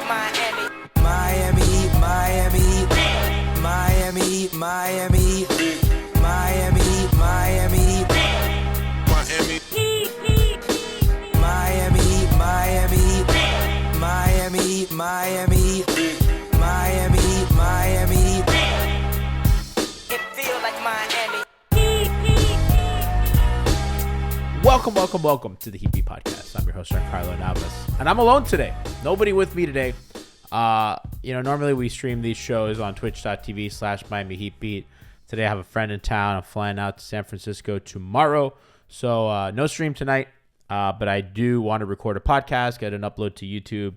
Miami, Miami, Miami, Miami, Miami, Miami, Miami, Miami, Miami, Miami, Miami, Miami. It feels like Miami. Welcome to the Heat Beat Podcast. I'm your host, Giancarlo Navas, and I'm alone today. Nobody with me today. Normally we stream these shows on twitch.tv/Miami Heat Beat. Today I have a friend in town. I'm flying out to San Francisco tomorrow, so no stream tonight. But I do want to record a podcast, get an upload to YouTube,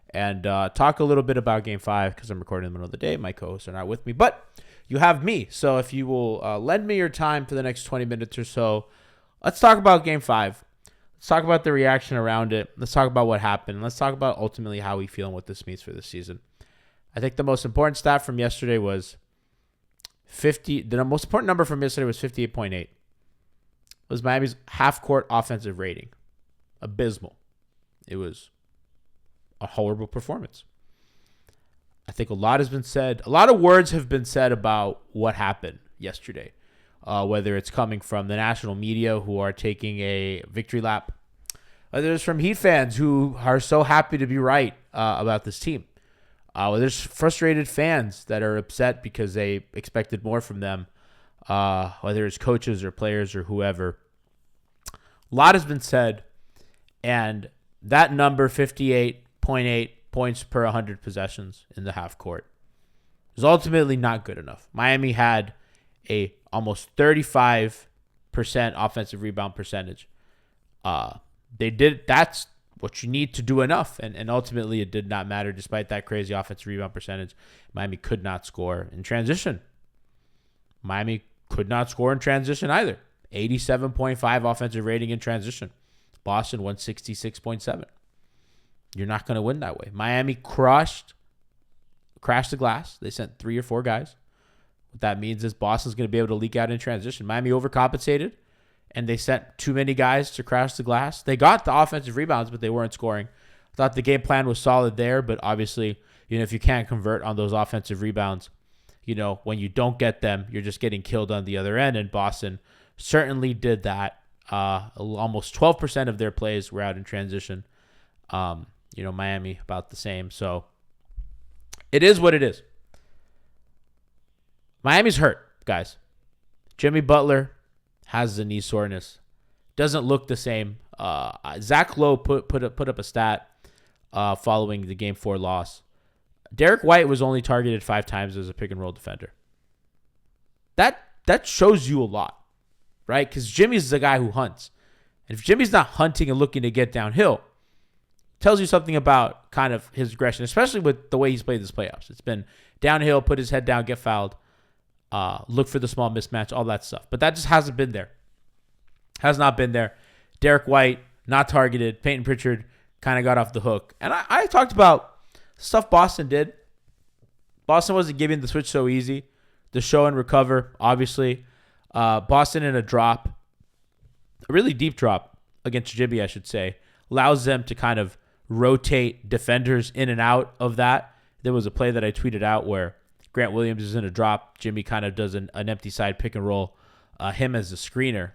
and talk a little bit about Game 5 because I'm recording in the middle of the day. My co-hosts are not with me, but you have me. So if you will lend me your time for the next 20 minutes or so, let's talk about Game 5. Let's talk about the reaction around it. Let's talk about what happened. Let's talk about ultimately how we feel and what this means for this season. I think the most important stat from yesterday was 50. The most important number from yesterday was 58.8. It was Miami's half-court offensive rating. Abysmal. It was a horrible performance. I think a lot has been said. A lot of words have been said about what happened yesterday. Whether it's coming from the national media who are taking a victory lap, whether it's from Heat fans who are so happy to be right about this team, whether there's frustrated fans that are upset because they expected more from them, whether it's coaches or players or whoever. A lot has been said, and that number, 58.8 points per 100 possessions in the half court, is ultimately not good enough. Miami had a almost 35% offensive rebound percentage. That's what you need to do enough. And ultimately it did not matter. Despite that crazy offensive rebound percentage, Miami could not score in transition. Miami could not score in transition either. 87.5 offensive rating in transition. Boston 166.7. You're not going to win that way. Miami crashed the glass. They sent 3 or 4 guys. What that means is Boston's going to be able to leak out in transition. Miami overcompensated, and they sent too many guys to crash the glass. They got the offensive rebounds, but they weren't scoring. I thought the game plan was solid there, but obviously, if you can't convert on those offensive rebounds, when you don't get them, you're just getting killed on the other end, and Boston certainly did that. Almost 12% of their plays were out in transition. Miami about the same. So it is what it is. Miami's hurt, guys. Jimmy Butler has the knee soreness. Doesn't look the same. Zach Lowe put up a stat following the Game 4 loss. Derek White was only targeted 5 times as a pick-and-roll defender. That shows you a lot, right? Because Jimmy's the guy who hunts. And if Jimmy's not hunting and looking to get downhill, it tells you something about kind of his aggression, especially with the way he's played this playoffs. It's been downhill, put his head down, get fouled. Look for the small mismatch, all that stuff. But that just hasn't been there. Has not been there. Derek White, not targeted. Peyton Pritchard kind of got off the hook. And I talked about stuff Boston did. Boston wasn't giving the switch so easy. The show and recover, obviously. Boston in a drop, a really deep drop against Jimmy, I should say, allows them to kind of rotate defenders in and out of that. There was a play that I tweeted out where Grant Williams is in a drop. Jimmy kind of does an empty side pick and roll. Him as a screener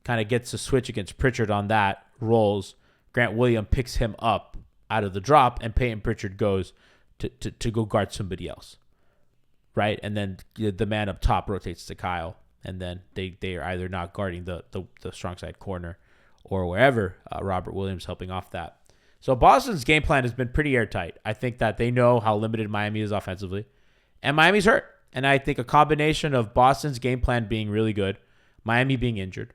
kind of gets a switch against Pritchard on that, rolls. Grant Williams picks him up out of the drop, and Peyton Pritchard goes to go guard somebody else, right? And then the man up top rotates to Kyle, and then they are either not guarding the strong side corner or wherever. Robert Williams helping off that. So Boston's game plan has been pretty airtight. I think that they know how limited Miami is offensively. And Miami's hurt. And I think a combination of Boston's game plan being really good, Miami being injured.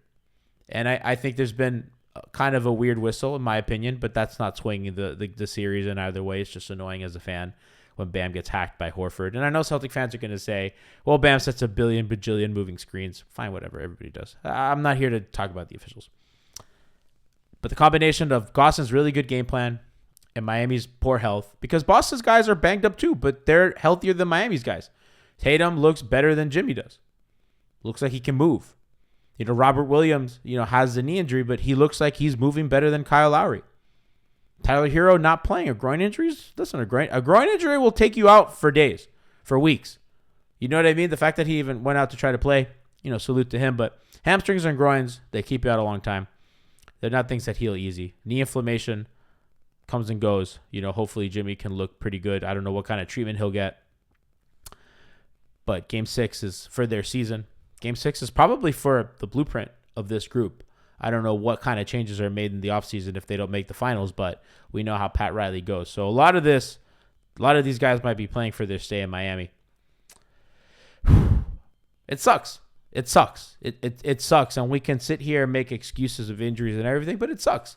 And I think there's been kind of a weird whistle, in my opinion, but that's not swinging the series in either way. It's just annoying as a fan when Bam gets hacked by Horford. And I know Celtic fans are going to say, well, Bam sets a billion, bajillion moving screens. Fine, whatever. Everybody does. I'm not here to talk about the officials. But the combination of Boston's really good game plan and Miami's poor health, because Boston's guys are banged up too, but they're healthier than Miami's guys. Tatum looks better than Jimmy does. Looks like he can move. Robert Williams, has the knee injury, but he looks like he's moving better than Kyle Lowry. Tyler Hero not playing. A groin injury? Listen, a groin injury will take you out for days, for weeks. You know what I mean? The fact that he even went out to try to play, salute to him. But hamstrings and groins, they keep you out a long time. They're not things that heal easy. Knee inflammation comes and goes. Hopefully Jimmy can look pretty good. I don't know what kind of treatment he'll get. But Game 6 is for their season. Game 6 is probably for the blueprint of this group. I don't know what kind of changes are made in the offseason if they don't make the finals, but we know how Pat Riley goes. So a lot of these guys might be playing for their stay in Miami. It sucks. It sucks. It sucks. And we can sit here and make excuses of injuries and everything, but it sucks.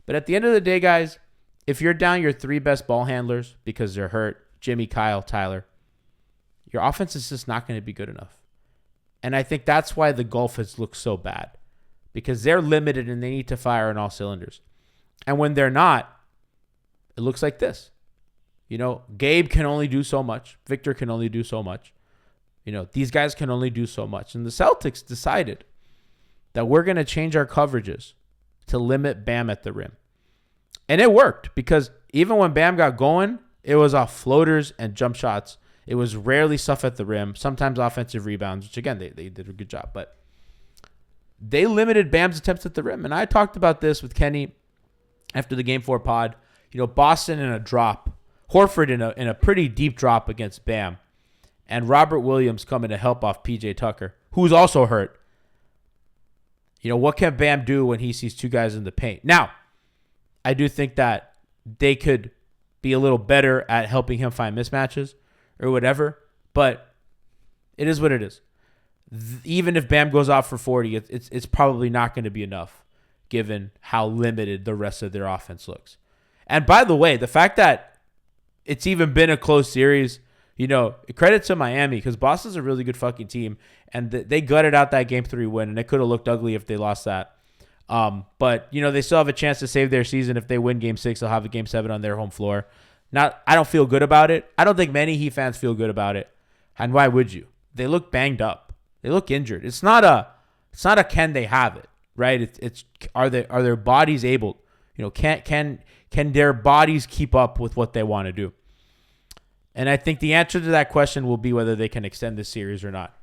But at the end of the day, guys, if you're down your 3 best ball handlers because they're hurt, Jimmy, Kyle, Tyler, your offense is just not going to be good enough. And I think that's why the gulf has looked so bad, because they're limited and they need to fire on all cylinders. And when they're not, it looks like this. Gabe can only do so much. Victor can only do so much. These guys can only do so much. And the Celtics decided that we're going to change our coverages to limit Bam at the rim. And it worked, because even when Bam got going, it was off floaters and jump shots. It was rarely stuff at the rim, sometimes offensive rebounds, which, again, they did a good job. But they limited Bam's attempts at the rim. And I talked about this with Kenny after the Game 4 pod. Boston in a drop. Horford in a pretty deep drop against Bam. And Robert Williams coming to help off PJ Tucker, who's also hurt. What can Bam do when he sees 2 guys in the paint? Now, I do think that they could be a little better at helping him find mismatches or whatever, but it is what it is. Even if Bam goes off for 40, it's probably not going to be enough given how limited the rest of their offense looks. And by the way, the fact that it's even been a close series, credit to Miami, because Boston's a really good fucking team, and they gutted out that Game 3 win, and it could have looked ugly if they lost that. But they still have a chance to save their season. If they win Game 6, they'll have a Game 7 on their home floor. I don't feel good about it. I don't think many Heat fans feel good about it. And why would you? They look banged up. They look injured. It's not a can they have it, right? It's are their bodies able? Can their bodies keep up with what they want to do? And I think the answer to that question will be whether they can extend this series or not.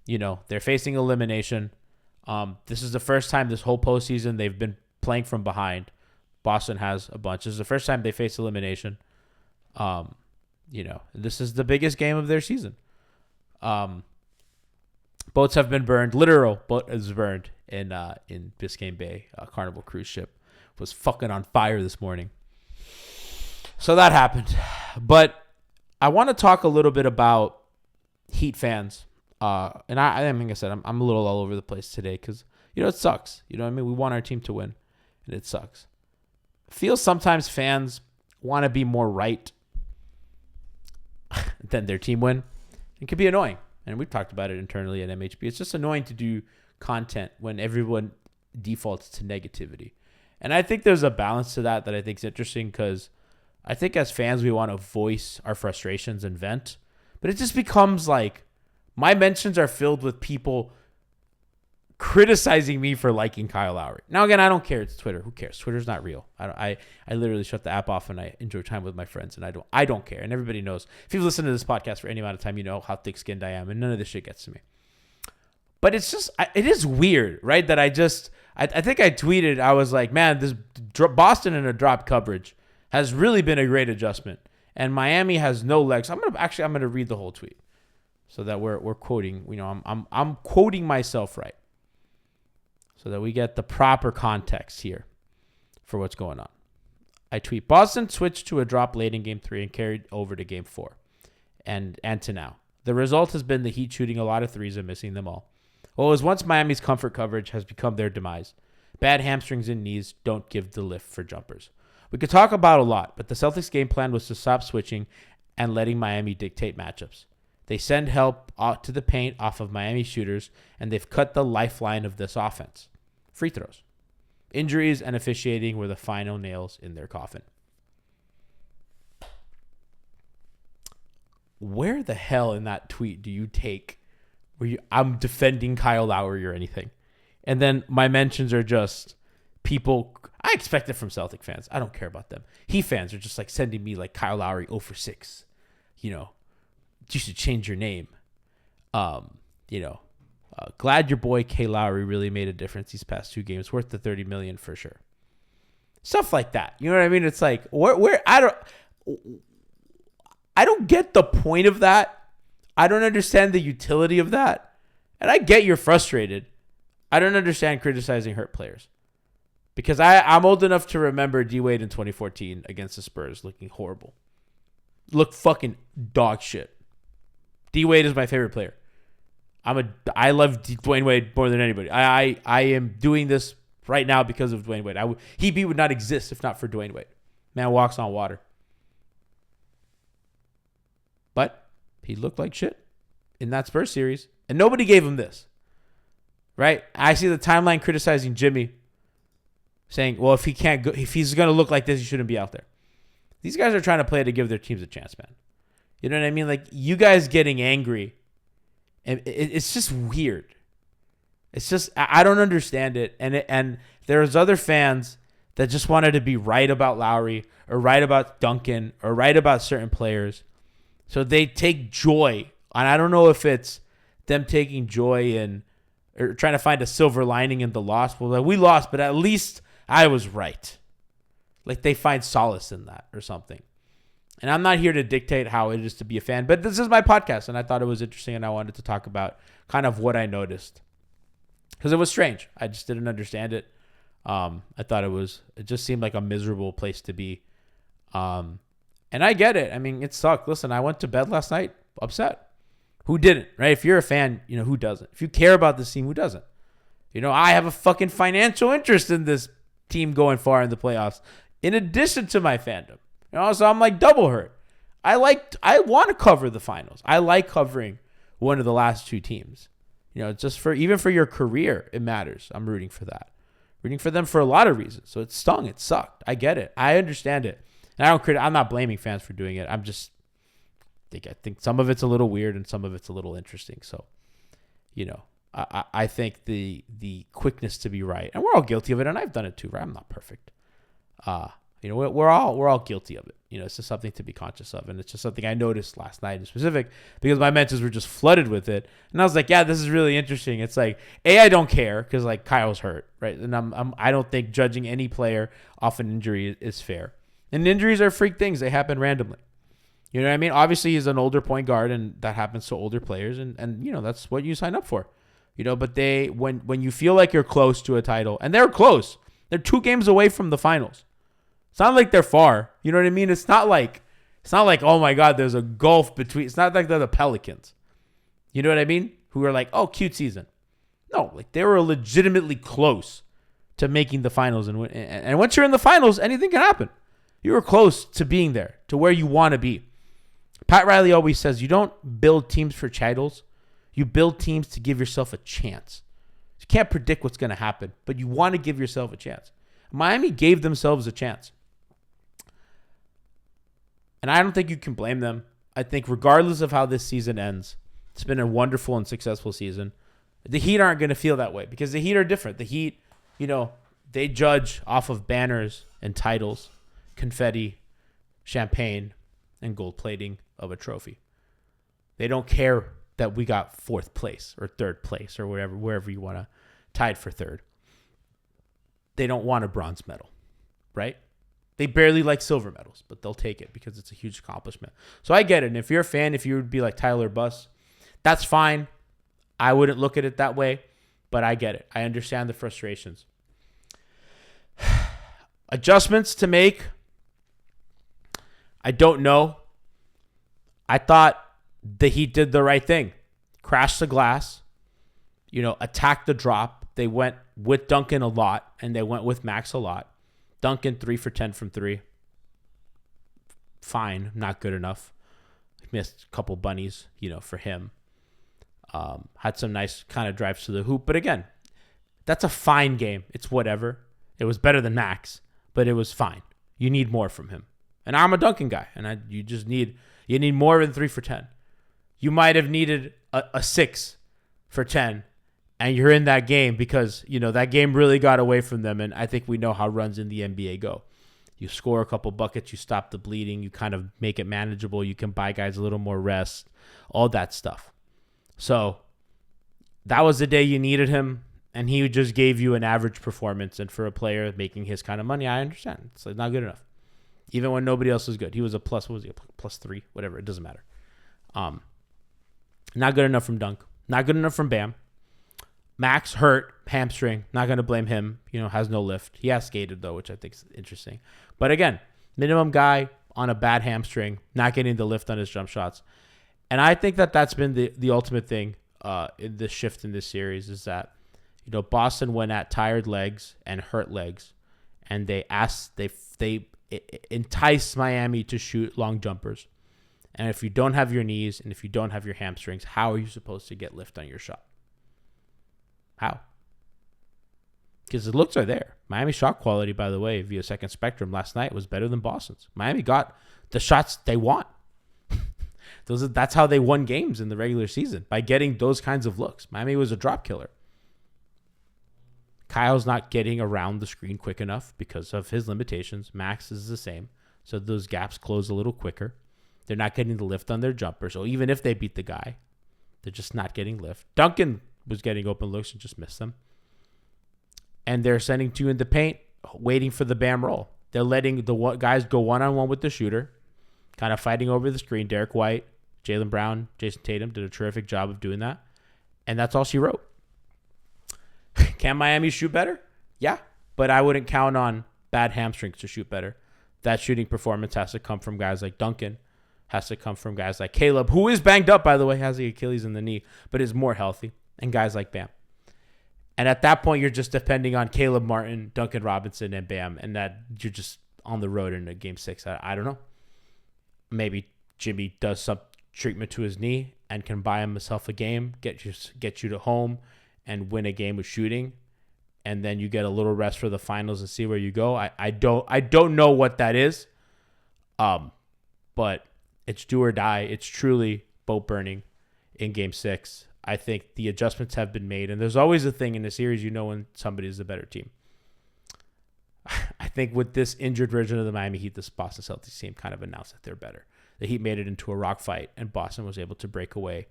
They're facing elimination. This is the first time this whole postseason they've been playing from behind. Boston has a bunch. This is the first time they face elimination. This is the biggest game of their season. Boats have been burned. Literal boat is burned in Biscayne Bay. Carnival cruise ship was fucking on fire this morning. So that happened. But I want to talk a little bit about Heat fans. And like I said, I'm a little all over the place today because, it sucks. You know what I mean? We want our team to win, and it sucks. I feel sometimes fans want to be more right than their team win. It can be annoying. And we've talked about it internally at MHB. It's just annoying to do content when everyone defaults to negativity. And I think there's a balance to that I think is interesting, because I think as fans, we want to voice our frustrations and vent. But it just becomes like my mentions are filled with people criticizing me for liking Kyle Lowry. Now, again, I don't care. It's Twitter. Who cares? Twitter's not real. I literally shut the app off and I enjoy time with my friends, and I don't care. And everybody knows. If you've listened to this podcast for any amount of time, you know how thick-skinned I am, and none of this shit gets to me. But it's just, it is weird, right? That I think I tweeted, I was like, man, this Boston in a drop coverage has really been a great adjustment, and Miami has no legs. I'm gonna read the whole tweet so that we're quoting. I'm quoting myself right, so that we get the proper context here for what's going on. I tweet, Boston switched to a drop late in Game 3 and carried over to Game 4 and to now. The result has been the Heat shooting a lot of threes and missing them all. What was once Miami's comfort coverage has become their demise. Bad hamstrings and knees don't give the lift for jumpers. We could talk about a lot, but the Celtics' game plan was to stop switching and letting Miami dictate matchups. They send help out to the paint off of Miami shooters, and they've cut the lifeline of this offense. Free throws. Injuries and officiating were the final nails in their coffin. Where the hell in that tweet do you take where I'm defending Kyle Lowry or anything? And then my mentions are just people. I expect it from Celtic fans. I don't care about them. Heat fans are just like sending me like Kyle Lowry 0 for 6. You know, you should change your name. Glad your boy K Lowry really made a difference these past 2 games. Worth the $30 million for sure. Stuff like that. You know what I mean? It's like where I don't get the point of that. I don't understand the utility of that. And I get you're frustrated. I don't understand criticizing hurt players. Because I'm old enough to remember D Wade in 2014 against the Spurs looking horrible. Look fucking dog shit. D Wade is my favorite player. I love Dwayne Wade more than anybody. I am doing this right now because of Dwayne Wade. He would not exist if not for Dwayne Wade. Man walks on water. But he looked like shit in that Spurs series. And nobody gave him this. Right? I see the timeline criticizing Jimmy. Saying, well, if he's going to look like this, he shouldn't be out there. These guys are trying to play to give their teams a chance, man. You know what I mean? Like, you guys getting angry. And it's just weird. It's just, I don't understand it. And there's other fans that just wanted to be right about Lowry or right about Duncan or right about certain players. So they take joy. And I don't know if it's them taking joy in or trying to find a silver lining in the loss. Well, like, we lost, but at least I was right. Like they find solace in that or something. And I'm not here to dictate how it is to be a fan, but this is my podcast, and I thought it was interesting, and I wanted to talk about kind of what I noticed. Because it was strange. I just didn't understand it. I thought it just seemed like a miserable place to be. And I get it. I mean, it sucked. Listen, I went to bed last night upset. Who didn't, right? If you're a fan, who doesn't? If you care about this team, who doesn't? I have a fucking financial interest in this team going far in the playoffs, in addition to my fandom. So I'm like double hurt. I want to cover the finals. I like covering one of the last 2 teams. Just even for your career, it matters. I'm rooting for that. Rooting for them for a lot of reasons. So it stung. It sucked. I get it. I understand it. And I'm not blaming fans for doing it. I think some of it's a little weird and some of it's a little interesting. So, I think the quickness to be right, and we're all guilty of it, and I've done it too, right? I'm not perfect. We're all guilty of it. It's just something to be conscious of. And it's just something I noticed last night in specific because my mentions were just flooded with it. And I was like, yeah, this is really interesting. It's like, I don't care because like Kyle's hurt, right? And I don't think judging any player off an injury is fair. And injuries are freak things. They happen randomly. You know what I mean? Obviously he's an older point guard and that happens to older players. And that's what you sign up for, but when you feel like you're close to a title, and they're close, they're 2 games away from the finals. It's not like they're far. You know what I mean? It's not like, oh my God, there's a gulf between. It's not like they're the Pelicans. You know what I mean? Who are like, oh, cute season. No, like they were legitimately close to making the finals. And once you're in the finals, anything can happen. You were close to being there, to where you want to be. Pat Riley always says, you don't build teams for titles. You build teams to give yourself a chance. You can't predict what's going to happen, but you want to give yourself a chance. Miami gave themselves a chance. And I don't think you can blame them. I think regardless of how this season ends, it's been a wonderful and successful season. The Heat aren't going to feel that way because the Heat are different. The Heat, they judge off of banners and titles, confetti, champagne, and gold plating of a trophy. They don't care that we got 4th place or 3rd place or wherever you want to, tied for 3rd. They don't want a bronze medal, right? They barely like silver medals, but they'll take it because it's a huge accomplishment. So I get it. And if you're a fan, if you would be like Tyler Buss, that's fine. I wouldn't look at it that way, but I get it. I understand the frustrations. Adjustments to make. I don't know. I thought the Heat did the right thing. Crashed the glass. Attacked the drop. They went with Duncan a lot, and they went with Max a lot. Duncan 3 for 10 from 3. Fine, not good enough. Missed a couple bunnies, for him. Had some nice kind of drives to the hoop. But again, that's a fine game. It's whatever. It was better than Max, but it was fine. You need more from him. And I'm a Duncan guy, and you need more than 3 for 10. You might have needed a 6 for 10 and you're in that game because, that game really got away from them. And I think we know how runs in the NBA go. You score a couple buckets, you stop the bleeding, you kind of make it manageable. You can buy guys a little more rest, all that stuff. So that was the day you needed him, and he just gave you an average performance. And for a player making his kind of money, I understand. It's not good enough. Even when nobody else was good. He was a plus, what was he, +3, whatever. It doesn't matter. Not good enough from Dunk. Not good enough from Bam. Max hurt, hamstring. Not going to blame him. Has no lift. He has skated, though, which I think is interesting. But again, minimum guy on a bad hamstring, not getting the lift on his jump shots. And I think that that's been the ultimate thing in this shift in this series is that, Boston went at tired legs and hurt legs, and they enticed Miami to shoot long jumpers. And if you don't have your knees and if you don't have your hamstrings, how are you supposed to get lift on your shot? How? Because the looks are there. Miami's shot quality, by the way, via Second Spectrum last night was better than Boston's. Miami got the shots they want. That's how they won games in the regular season, by getting those kinds of looks. Miami was a drop killer. Kyle's not getting around the screen quick enough because of his limitations. Max is the same. So those gaps close a little quicker. They're not getting the lift on their jumper. So even if they beat the guy, they're just not getting lift. Duncan was getting open looks and just missed them. And they're sending two in the paint, waiting for the Bam roll. They're letting the guys go one-on-one with the shooter, kind of fighting over the screen. Derek White, Jaylen Brown, Jason Tatum did a terrific job of doing that. And that's all she wrote. Can Miami shoot better? Yeah, but I wouldn't count on bad hamstrings to shoot better. That shooting performance has to come from guys like Duncan, has to come from guys like Caleb, who is banged up, by the way, has the Achilles in the knee, but is more healthy, and guys like Bam. And at that point, you're just depending on Caleb Martin, Duncan Robinson, and Bam, and that you're just on the road in a Game 6. I don't know. Maybe Jimmy does some treatment to his knee and can buy himself a game, get you to home, and win a game with shooting, and then you get a little rest for the finals and see where you go. I don't know what that is, but it's do or die. It's truly boat burning in Game 6. I think the adjustments have been made, and there's always a thing in the series when somebody is the better team. I think with this injured version of the Miami Heat, this Boston Celtics team kind of announced that they're better. The Heat made it into a rock fight, and Boston was able to break away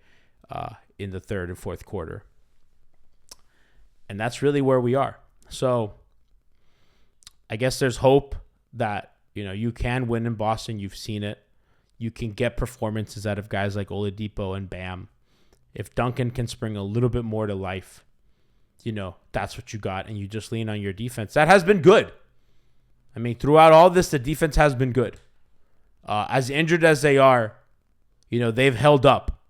in the third and fourth quarter. And that's really where we are. So I guess there's hope that, you can win in Boston. You've seen it. You can get performances out of guys like Oladipo and Bam. If Duncan can spring a little bit more to life, that's what you got. And you just lean on your defense. That has been good. I mean, throughout all this, the defense has been good. As injured as they are, they've held up.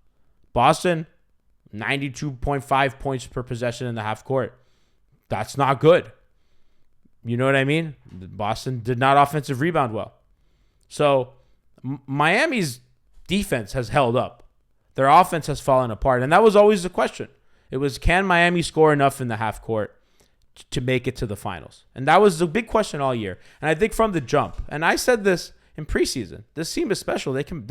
Boston, 92.5 points per possession in the half court. That's not good. You know what I mean? Boston did not offensive rebound well. So Miami's defense has held up. Their offense has fallen apart. And that was always the question. It was, can Miami score enough in the half court to make it to the finals? And that was the big question all year. And I think from the jump, and I said this in preseason, this team is special. They can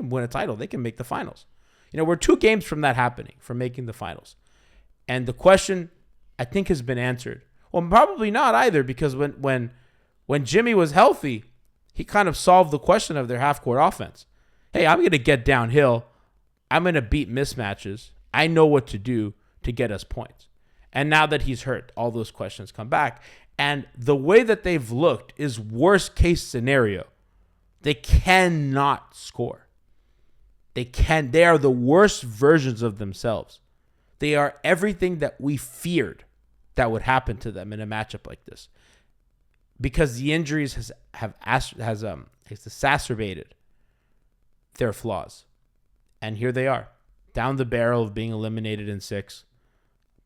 win a title. They can make the finals. We're 2 games from that happening, from making the finals. And the question, I think, has been answered. Well, probably not either, because when Jimmy was healthy, he kind of solved the question of their half-court offense. Hey, I'm going to get downhill. I'm going to beat mismatches. I know what to do to get us points. And now that he's hurt, all those questions come back. And the way that they've looked is worst-case scenario. They cannot score. They are the worst versions of themselves. They are everything that we feared that would happen to them in a matchup like this, because the injuries has exacerbated their flaws. And here they are, down the barrel of being eliminated in 6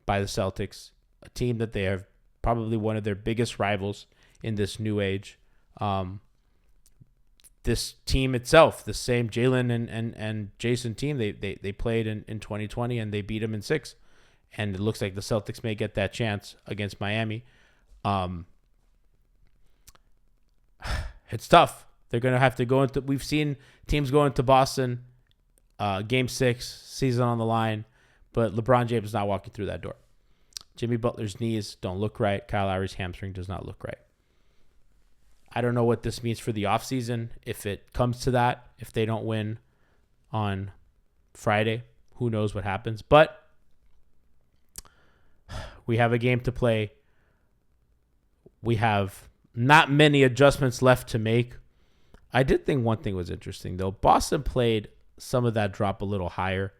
by the Celtics, a team that they have probably one of their biggest rivals in this new age. This team itself, the same Jalen and Jason team, they played in 2020 and they beat them in 6. And it looks like the Celtics may get that chance against Miami. It's tough. They're going to have to go into, we've seen teams go into Boston, Game 6, season on the line, but LeBron James is not walking through that door. Jimmy Butler's knees don't look right. Kyle Lowry's hamstring does not look right. I don't know what this means for the offseason. If it comes to that, if they don't win on Friday, who knows what happens. But we have a game to play. We have not many adjustments left to make. I did think one thing was interesting, though. Boston played some of that drop a little higher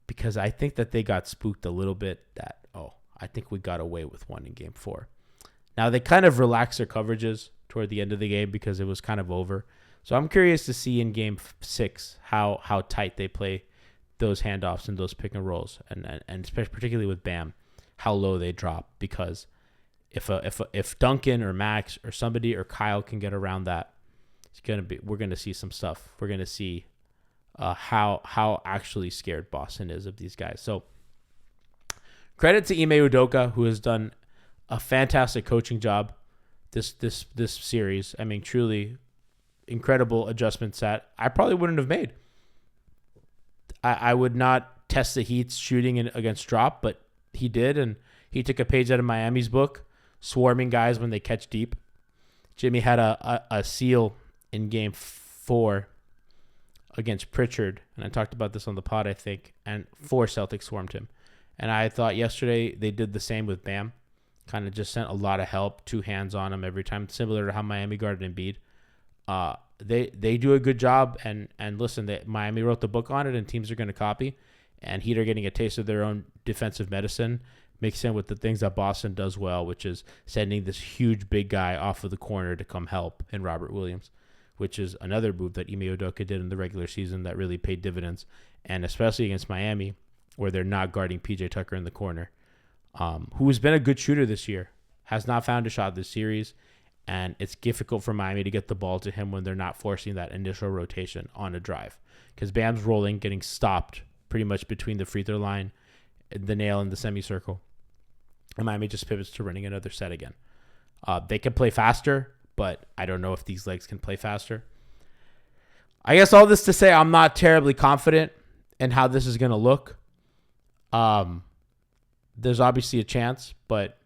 because I think that they got spooked a little bit that, I think we got away with one in game 4. Now, they kind of relaxed their coverages toward the end of the game because it was kind of over. So I'm curious to see in game 6 how tight they play those handoffs and those pick and rolls, and especially particularly with Bam, how low they drop. Because if Duncan or Max or somebody or Kyle can get around that, we're gonna see some stuff. We're gonna see how actually scared Boston is of these guys. So credit to Ime Udoka, who has done a fantastic coaching job this series. I mean, truly incredible adjustments that I probably wouldn't have made. I would not test the Heat's shooting against drop, but he did, and he took a page out of Miami's book, swarming guys when they catch deep. Jimmy had a seal in game 4 against Pritchard, and I talked about this on the pod, I think, and 4 Celtics swarmed him. And I thought yesterday they did the same with Bam, kind of just sent a lot of help, 2 hands on him every time, similar to how Miami guarded Embiid. They do a good job, and listen, Miami wrote the book on it, and teams are going to copy, and Heat are getting a taste of their own defensive medicine, mixed in with the things that Boston does well, which is sending this huge big guy off of the corner to come help in Robert Williams, which is another move that Ime Udoka did in the regular season that really paid dividends, and especially against Miami, where they're not guarding PJ Tucker in the corner, who has been a good shooter this year, has not found a shot this series, and it's difficult for Miami to get the ball to him when they're not forcing that initial rotation on a drive, because Bam's rolling, getting stopped pretty much between the free throw line, the nail, and the semicircle, and Miami just pivots to running another set again. They can play faster, but I don't know if these legs can play faster. I guess all this to say I'm not terribly confident in how this is going to look. There's obviously a chance, but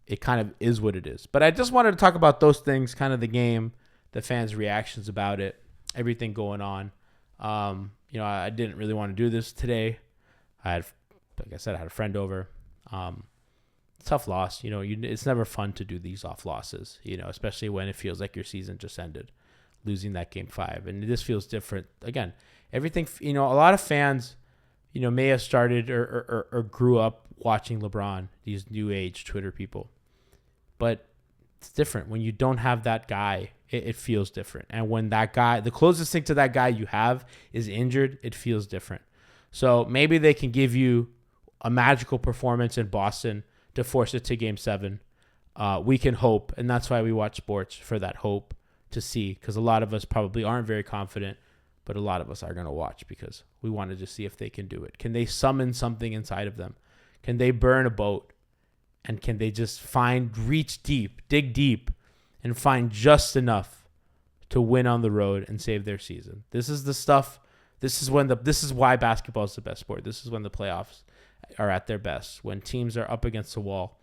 it kind of is what it is. But I just wanted to talk about those things, kind of the game, the fans' reactions about it, everything going on. I didn't really want to do this today. Like I said, I had a friend over. Tough loss. It's never fun to do these off losses, especially when it feels like your season just ended, losing that game 5. And this feels different. Again, everything, a lot of fans, may have started or grew up watching LeBron, these new age Twitter people. But it's different. When you don't have that guy, it feels different. And when that guy, the closest thing to that guy you have is injured, it feels different. So maybe they can give you a magical performance in Boston to force it to game 7. We can hope, and that's why we watch sports, for that hope to see, because a lot of us probably aren't very confident, but a lot of us are going to watch because we wanted to see if they can do it. Can they summon something inside of them? Can they burn a boat? And can they just reach deep, dig deep, and find just enough to win on the road and save their season? This is the stuff. This is why basketball is the best sport. This is when the playoffs are at their best, when teams are up against the wall,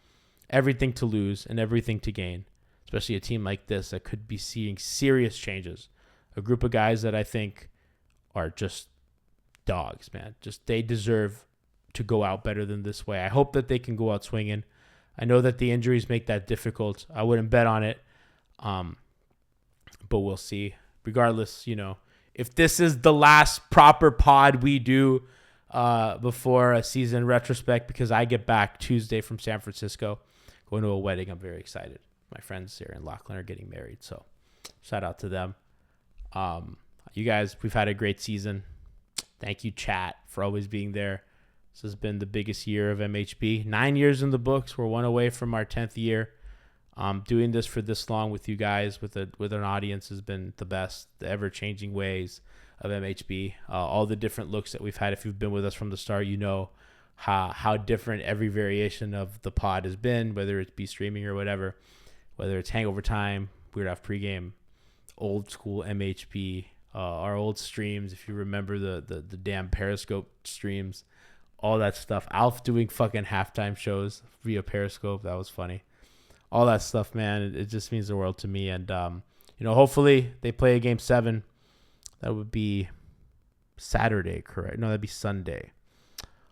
everything to lose and everything to gain, especially a team like this that could be seeing serious changes. A group of guys that I think are just dogs, man. Just they deserve to go out better than this way. I hope that they can go out swinging. I know that the injuries make that difficult. I wouldn't bet on it, but we'll see. Regardless, if this is the last proper pod we do before a season retrospect, because I get back Tuesday from San Francisco, going to a wedding. I'm very excited. My friends Sarah and Lachlan are getting married, so shout out to them. You guys, we've had a great season. Thank you, chat, for always being there. This has been the biggest year of MHB. 9 years in the books. We're one away from our 10th year. Doing this for this long with you guys, with an audience, has been the best. The ever-changing ways of MHB. All the different looks that we've had. If you've been with us from the start, you know how different every variation of the pod has been, whether it's be streaming or whatever, whether it's Hangover Time, Weird Off Pregame, old school MHB, our old streams, if you remember the damn Periscope streams, all that stuff. Alf doing fucking halftime shows via Periscope. That was funny. All that stuff, man. It just means the world to me. And, hopefully they play a game 7. That would be Saturday, correct? No, that'd be Sunday.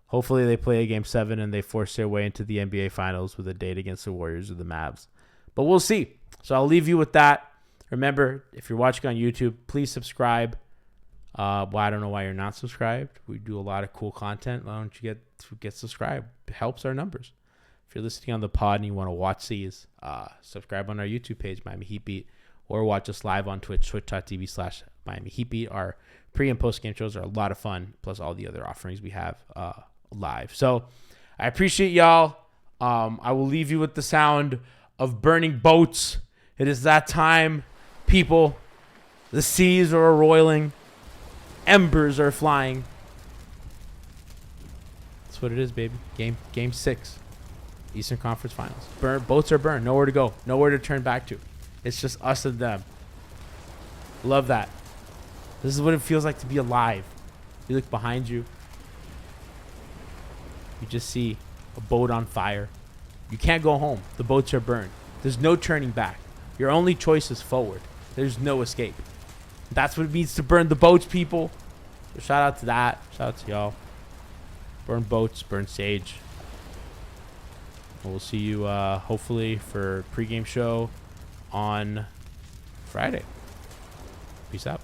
Hopefully they play a game 7 and they force their way into the NBA Finals with a date against the Warriors or the Mavs. But we'll see. So I'll leave you with that. Remember, if you're watching on YouTube, please subscribe. Well, I don't know why you're not subscribed. We do a lot of cool content. Why don't you get subscribed? It helps our numbers. If you're listening on the pod and you want to watch these, subscribe on our YouTube page, Miami Heat Beat, or watch us live on Twitch, twitch.tv/Miami Heat Beat. Our pre- and post-game shows are a lot of fun, plus all the other offerings we have live. So I appreciate y'all. I will leave you with the sound of burning boats. It is that time, people. The seas are roiling. Embers are flying. That's what it is, baby. Game 6. Eastern Conference Finals. Boats are burned. Nowhere to go. Nowhere to turn back to. It's just us and them. Love that. This is what it feels like to be alive. You look behind you. You just see a boat on fire. You can't go home. The boats are burned. There's no turning back. Your only choice is forward. There's no escape. That's what it means to burn the boats, people. So shout out to that. Shout out to y'all. Burn boats. Burn sage. We'll see you hopefully for pregame show on Friday. Peace out.